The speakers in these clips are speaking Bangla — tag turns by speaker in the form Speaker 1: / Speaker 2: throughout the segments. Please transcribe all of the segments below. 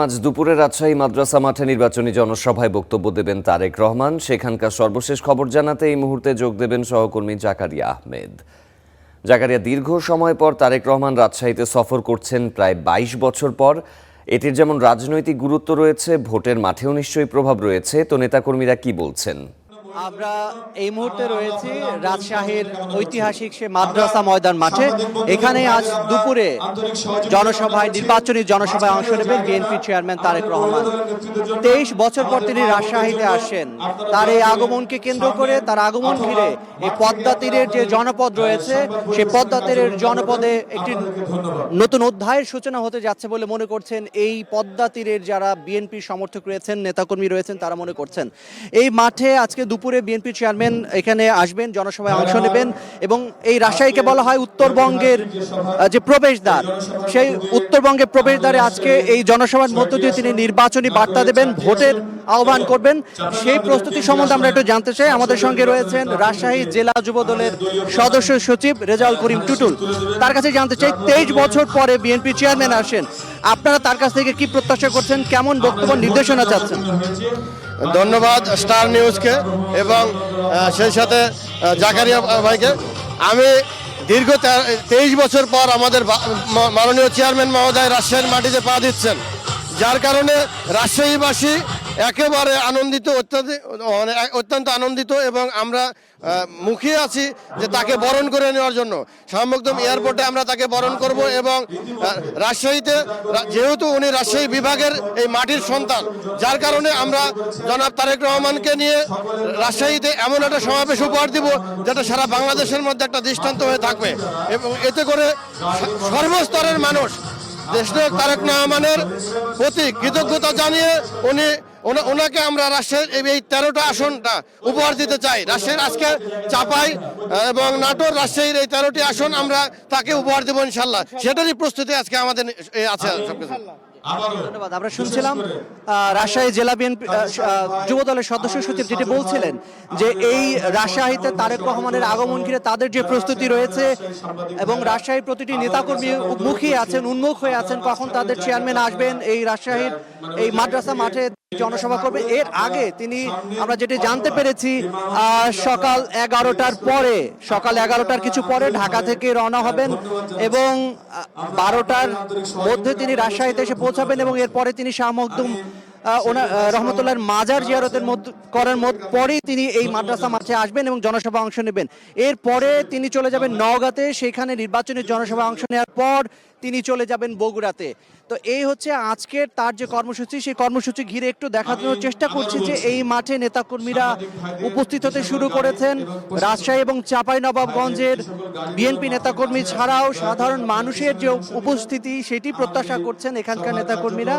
Speaker 1: আজ দুপুরে রাজশাহী মাদ্রাসা মাঠে নির্বাচনী জনসভায় বক্তব্য দেবেন তারেক রহমান। সেখানকার সর্বশেষ খবর জানাতে এই মুহূর্তে যোগ দেবেন সহকর্মী জাকারিয়া আহমেদ। জাকারিয়া, দীর্ঘ সময় পর তারেক রহমান রাজশাহীতে সফর করছেন, প্রায় ২২ বছর পর। এটির যেমন রাজনৈতিক গুরুত্ব রয়েছে, ভোটের মাঠেও নিশ্চয়ই প্রভাব রয়েছে। তো নেতাকর্মীরা কি বলছেন?
Speaker 2: আমরা এই মুহূর্তে রয়েছি রাজশাহীর ঐতিহাসিক সে মাদ্রাসা ময়দান মাঠে। এখানে আজ দুপুরে নির্বাচনী জনসভায় অংশ নেবেন বিএনপি চেয়ারম্যান তারেক রহমান। ২৩ বছর পর তিনি রাজশাহীতে আসেন। তার এই আগমনকে কেন্দ্র করে, তার আগমন ঘিরে এই পদ্মা তীরের যে জনপদ রয়েছে, সেই পদ্মা তীরের জনপদে একটি নতুন অধ্যায়ের সূচনা হতে যাচ্ছে বলে মনে করছেন এই পদ্মা তীরের যারা বিএনপি সমর্থক রয়েছেন, নেতাকর্মী রয়েছেন, তারা মনে করছেন। এই মাঠে আজকে দুপুরে বিএনপি চেয়ারম্যান এখানে আসবেন, জনসভায় অংশ নেবেন এবং এই রাজশাহীকে বলা হয় উত্তরবঙ্গের যে প্রবেশদ্বার, সেই উত্তরবঙ্গের প্রবেশদ্বারে আজকে এই জনসভার মধ্য দিয়ে তিনি নির্বাচনী বার্তা দেবেন, ভোটের আহ্বান করবেন। সেই প্রস্তুতি সম্বন্ধে আমরা একটু জানতে চাই। আমাদের সঙ্গে রয়েছেন রাজশাহী জেলা যুব দলের সদস্য সচিব রেজাউল করিম টুটুল। তার কাছে জানতে চাই, ২৩ বছর পরে বিএনপি চেয়ারম্যান আসেন, আপনারা তার কাছ থেকে কি প্রত্যাশা করছেন, কেমন বক্তব্য নির্দেশনা চাচ্ছেন?
Speaker 3: ধন্যবাদ স্টার নিউজকে এবং সেই সাথে জাকারিয়া ভাইকে। আমি দীর্ঘ 23 বছর পর আমাদের মাননীয় চেয়ারম্যান মহোদয় রাজশাহীর মাটিতে পা দিচ্ছেন, যার কারণে রাজশাহীবাসী একেবারে আনন্দিত, অত্যন্ত আনন্দিত এবং আমরা মুখিয়ে আছি যে তাকে বরণ করে নেওয়ার জন্য। শাহমখদুম এয়ারপোর্টে আমরা তাকে বরণ করব এবং রাজশাহীতে, যেহেতু উনি রাজশাহী বিভাগের এই মাটির সন্তান, যার কারণে আমরা জনাব তারেক রহমানকে নিয়ে রাজশাহীতে এমন একটা সমাবেশ উপহার দিব যেটা সারা বাংলাদেশের মধ্যে একটা দৃষ্টান্ত হয়ে থাকবে এবং এতে করে সর্বস্তরের মানুষ দেশনায়ক তারেক রহমানের প্রতি কৃতজ্ঞতা জানিয়ে ওনাকে আমরা রাজশাহীর এই 13টা আসনটা উপহার দিতে চাই। রাজশাহীর আজকে চাপাই এবং নাটোর, রাজশাহীর এই 13টি আসন আমরা তাকে উপহার দেবো ইনশাল্লাহ। সেটারই প্রস্তুতি আজকে আমাদের আছে সবকিছু।
Speaker 2: ধন্যবাদ। আমরা শুনছিলাম রাজশাহী জেলা বিএনপি যুব দলের সদস্য সচিব যেটি বলছিলেন যে এই রাজশাহীতে তারেক রহমানের আগমন ঘিরে তাদের যে প্রস্তুতি রয়েছে এবং রাজশাহীর প্রতিটি নেতাকর্মী উন্মুখ হয়ে আছেন কখন তাদের চেয়ারম্যান আসবেন, এই রাজশাহীর এই মাদ্রাসা মাঠে জনসভা করবে। এর আগে তিনি, আমরা যেটি জানতে পেরেছি, সকাল 11টার কিছু পরে ঢাকা থেকে রওনা হবেন এবং 12টার মধ্যে তিনি রাজশাহীতে এসে পৌঁছাবেন এবং এরপরে তিনি শাহ মখদুম রহমতুল্লাহর মাজার জিয়ারতের পরেই তিনি এই মাদ্রাসা মাঠে আসবেন এবং জনসভা অংশ নেবেন। এরপরে তিনি চলে যাবেন নওগাঁতে, সেখানে নির্বাচনী জনসভা অংশ নেওয়ার পর তিনি চলে যাবেন বগুড়াতে। তো এই হচ্ছে আজকের তার যে কর্মসূচি, সেই কর্মসূচি ঘিরে একটু দেখানোর চেষ্টা করছি যে এই মাঠে নেতাকর্মীরা উপস্থিত হতে শুরু করেছেন। রাজশাহী এবং চাঁপাইনবাবগঞ্জের বিএনপি নেতাকর্মী ছাড়াও সাধারণ মানুষের যে উপস্থিতি, সেটি প্রত্যাশা করছেন এখানকার নেতাকর্মীরা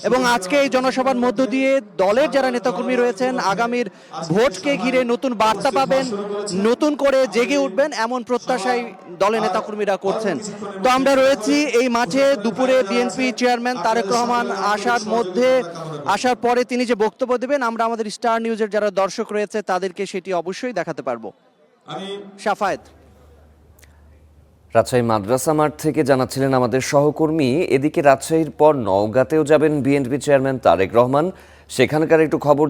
Speaker 2: এবং আজকে এই জনসভার মধ্য দিয়ে দলের যারা নেতাকর্মী রয়েছেন আগামীর ভোটকে ঘিরে নতুন বার্তা পাবেন, নতুন করে জেগে উঠবেন, এমন প্রত্যাশাই দলের নেতাকর্মীরা করছেন। তো আমরা রয়েছি এই মাঠে দুপুরে বিএনপি চেয়ারম্যান তারেক রহমান আসার পরে তিনি যে বক্তব্য দেবেন, আমরা আমাদের স্টার নিউজের যারা দর্শক রয়েছে তাদেরকে সেটি অবশ্যই দেখাতে পারবো। শাফায়েত,
Speaker 1: রাজশাহী মাদ্রাসা মাঠ থেকে জানাচ্ছিলেন আমাদের সহকর্মী। এদিকে রাজশাহীর পর নওগাঁতেও যাবেন বিএনপি চেয়ারম্যান তারেক রহমান। সেখানকার একটু খবর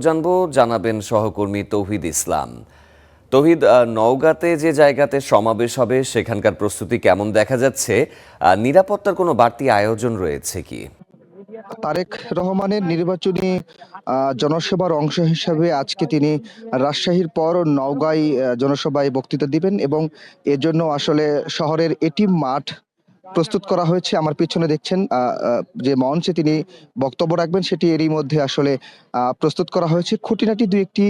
Speaker 1: জানাবেন সহকর্মী তৌহিদ ইসলাম। তৌহিদ, নওগাঁতে যে জায়গাতে সমাবেশ হবে সেখানকার প্রস্তুতি কেমন দেখা যাচ্ছে? নিরাপত্তার কোনো বাড়তি আয়োজন রয়েছে কি?
Speaker 4: তারেক রহমানের নির্বাচনী জনসভার অংশ হিসাবে আজকে তিনি রাজশাহীর পর নওগাঁয় জনসভায় বক্তৃতা দিবেন এবং এজন্য আসলে শহরের এটিএম মাঠ প্রস্তুত করা হয়েছে। আমার পিছনে দেখছেন যে মঞ্চে তিনি বক্তব্য রাখবেন, সেটি এরই মধ্যে আসলে প্রস্তুত করা হয়েছে। খুঁটিনাটি দুই একটি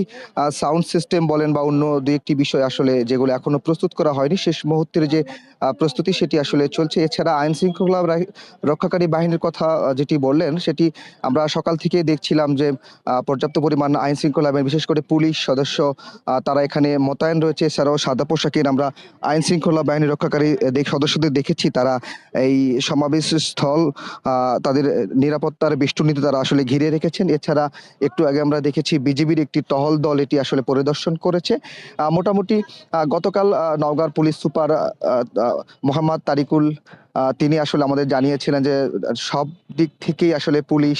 Speaker 4: সাউন্ড সিস্টেম বলেন বা অন্য দুই একটি বিষয় আসলে যেগুলো এখনো প্রস্তুত করা হয়নি, শেষ মুহূর্তের যে প্রস্তুতি সেটি আসলে চলছে। এছাড়া আইন শৃঙ্খলা রক্ষাকারী বাহিনীর কথা যেটি বললেন, সেটি আমরা সকাল থেকে দেখছিলাম যে পর্যাপ্ত পরিমাণ আইন শৃঙ্খলা এবং বিশেষ করে পুলিশ সদস্য তারা এখানে মোতায়েন রয়েছে। এছাড়াও সাদা পোশাকের আমরা আইন শৃঙ্খলা বাহিনী রক্ষাকারী সদস্যদের দেখেছি, তারা এই সমাবেশ স্থল তাদের নিরাপত্তার বেষ্টনীতে তারা আসলে ঘিরে রেখেছেন। এছাড়া একটু আগে আমরা দেখেছি বিজিবির একটি টহল দল এটি আসলে পরিদর্শন করেছে। মোটামুটি গতকাল নওগাঁর পুলিশ সুপার মোহাম্মদ তারিকুল তিনি আসলে আমাদের জানিয়েছিলেন যে সব দিক থেকেই আসলে পুলিশ,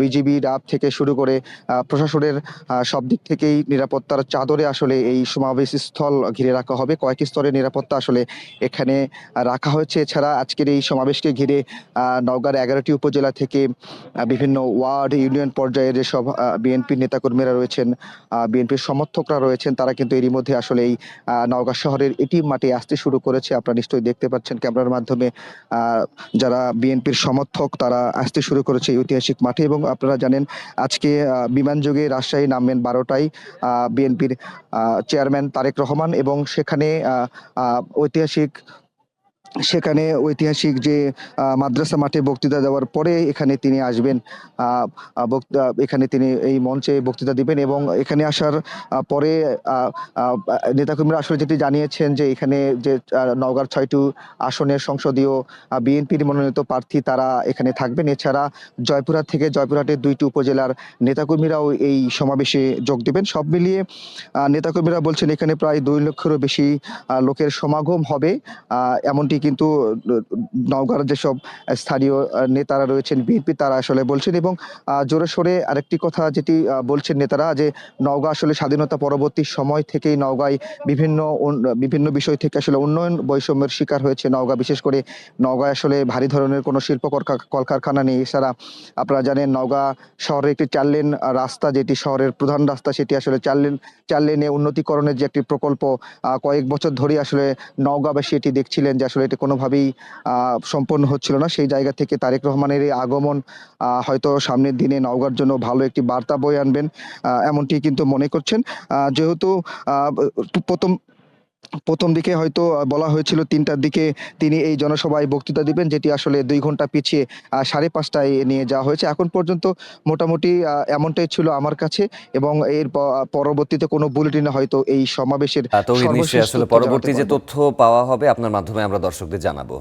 Speaker 4: বিজিবি, র্যাব থেকে শুরু করে প্রশাসনের সব দিক থেকেই নিরাপত্তার চাদরে আসলে এই সমাবেশ স্থল ঘিরে রাখা হবে। কয়েক স্তরের নিরাপত্তা আসলে এখানে রাখা হয়েছে। এছাড়া আজকের এই সমাবেশকে ঘিরে নওগাঁর 11টি উপজেলা থেকে বিভিন্ন ওয়ার্ড, ইউনিয়ন পর্যায়ে যেসব বিএনপির নেতাকর্মীরা রয়েছেন, বিএনপির সমর্থকরা রয়েছেন, তারা কিন্তু এরই মধ্যে আসলে এই নওগাঁ শহরের এটিএম মাঠে আসতে শুরু করেছে। আপনারা নিশ্চয়ই দেখতে পাচ্ছেন ক্যামেরার মাধ্যমে যারা বিএনপির সমর্থক তারা আসতে শুরু করেছে এই ঐতিহাসিক মাঠে। এবং আপনারা জানেন আজকে বিমানযোগে রাজশাহী নামবেন 12টায় বিএনপির চেয়ারম্যান তারেক রহমান, এবং ঐতিহাসিক যে মাদ্রাসা মাঠে বক্তৃতা দেওয়ার পরে এখানে তিনি আসবেন। এখানে তিনি এই মঞ্চে বক্তৃতা দিবেন এবং এখানে আসার পরে নেতাকর্মীরা আসলে যেটি জানিয়েছেন যে এখানে যে নওগাঁর 6টি আসনের সংসদীয় বিএনপির মনোনীত প্রার্থী তারা এখানে থাকবেন। এছাড়া জয়পুরহাটের 2টি উপজেলার নেতাকর্মীরাও এই সমাবেশে যোগ দেবেন। সব মিলিয়ে নেতাকর্মীরা বলছেন এখানে প্রায় 2 লক্ষেরও বেশি লোকের সমাগম হবে, এমনটি কিন্তু নওগাঁর যেসব স্থানীয় নেতারা রয়েছেন বিএনপি তারা আসলে বলছেন। এবং জোরে সোরে আরেকটি কথা যেটি বলছেন নেতারা, যে নওগাঁ আসলে স্বাধীনতা পরবর্তী সময় থেকেই নওগাঁয় বিভিন্ন বিষয় থেকে আসলে উন্নয়ন বৈষম্যের শিকার হয়েছে নওগাঁ। বিশেষ করে নওগাঁয় আসলে ভারী ধরনের কোনো শিল্প কলকারখানা নেই। এছাড়া আপনারা জানেন নওগাঁ শহরে একটি 4 লেন রাস্তা, যেটি শহরের প্রধান রাস্তা, সেটি আসলে 4 লেনে উন্নতিকরণের যে একটি প্রকল্প কয়েক বছর ধরে আসলে নওগাঁবাসী এটি দেখছিলেন যে আসলে এটি কোনোভাবেই সম্পন্ন হচ্ছিল না। সেই জায়গা থেকে তারেক রহমানের এই আগমন হয়তো সামনের দিনে নওগাঁর জন্য ভালো একটি বার্তা বয়ে আনবেন, এমনটি কিন্তু মনে করছেন। যেহেতু প্রথম দিকে হয়তো বলা হয়েছিল 3টার দিকে তিনি এই জনসভায় বক্তৃতা দিবেন, যেটি আসলে 2 ঘন্টা পিছিয়ে 5:30টায় নিয়ে যাওয়া হয়েছে। এখন পর্যন্ত মোটামুটি এমনটাই ছিল আমার কাছে, এবং এর পরবর্তীতে কোনো বুলেটিনে হয়তো এই সমাবেশের
Speaker 1: তৌহিদ, নিশ্চয়ই আসলে
Speaker 4: তথ্য
Speaker 1: পরবর্তী
Speaker 4: জানাতে
Speaker 1: যে
Speaker 4: পারবো।
Speaker 1: তথ্য পাওয়া হবে আপনার মাধ্যমে আমরা দর্শকদের জানাবো।